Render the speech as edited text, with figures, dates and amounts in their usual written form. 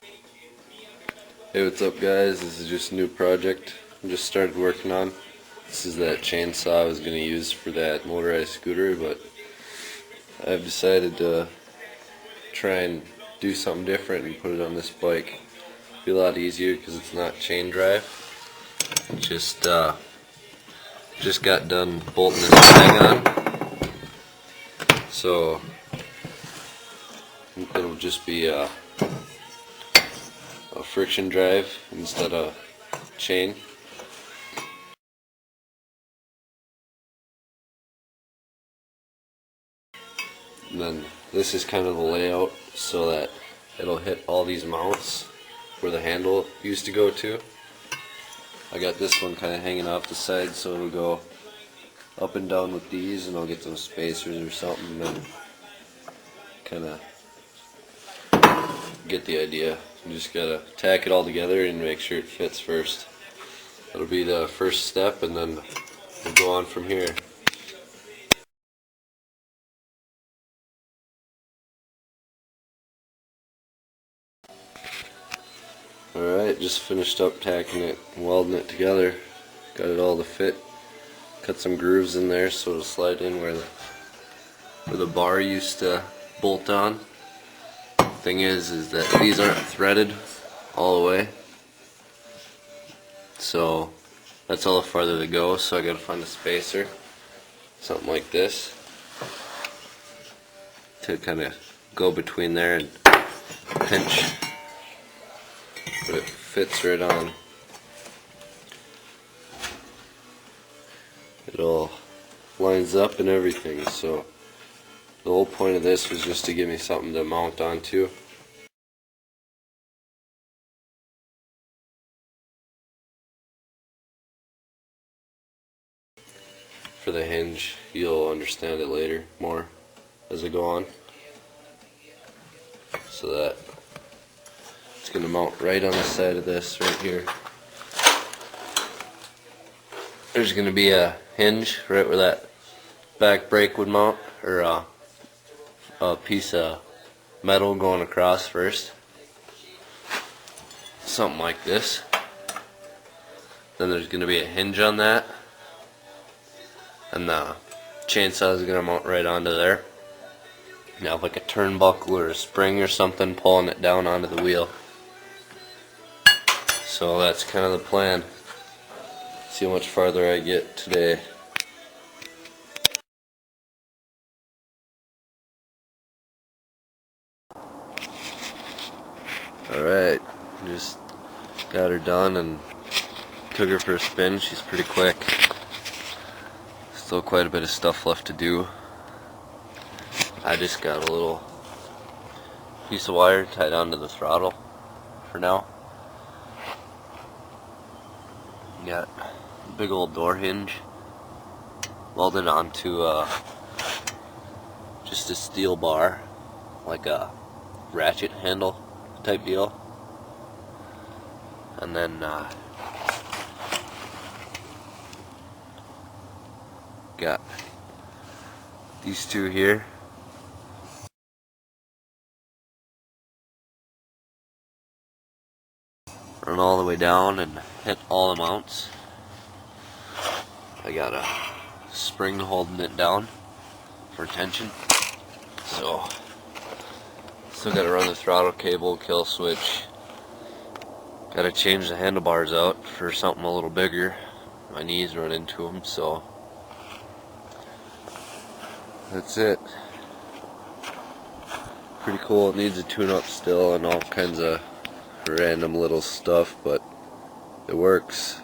Hey, what's up guys? This is just a new project I just started working on. This is that chainsaw I was going to use for that motorized scooter, but I've decided to try and do something different and put it on this bike. It'll be a lot easier because it's not chain drive. Just got done bolting this thing on, so it'll just be a friction drive instead of chain. And then this is kind of the layout so that it'll hit all these mounts where the handle used to go to. I got this one kind of hanging off the side, so it'll go up and down with these, and I'll get some spacers or something and kind of get the idea. You just gotta tack it all together and make sure it fits first. That'll be the first step, and then we'll go on from here. Alright, just finished up tacking it, welding it together. Got it all to fit. Cut some grooves in there so it'll slide in where the bar used to bolt on. Thing is that these aren't threaded all the way, so that's all the farther to go, so I gotta find a spacer, something like this, to kind of go between there and pinch, but it fits right on. It all lines up and everything, so the whole point of this was just to give me something to mount onto. For the hinge, you'll understand it later more as I go on. So that it's going to mount right on the side of this right here. There's going to be a hinge right where that back brake would mount, or a piece of metal going across first, something like this. Then there's going to be a hinge on that, and the chainsaw is going to mount right onto there. Now like a turnbuckle or a spring or something pulling it down onto the wheel. So that's kind of the plan. See how much farther I get today. Alright, just got her done and took her for a spin. She's pretty quick. Still quite a bit of stuff left to do. I just got a little piece of wire tied onto the throttle for now. Got a big old door hinge welded onto just a steel bar, like a ratchet handle type deal. And then got these two here. Run all the way down and hit all the mounts. I got a spring holding it down for tension. So still gotta run the throttle cable, kill switch. Gotta change the handlebars out for something a little bigger. My knees run into them, so that's it. Pretty cool. It needs a tune-up still and all kinds of random little stuff, but it works.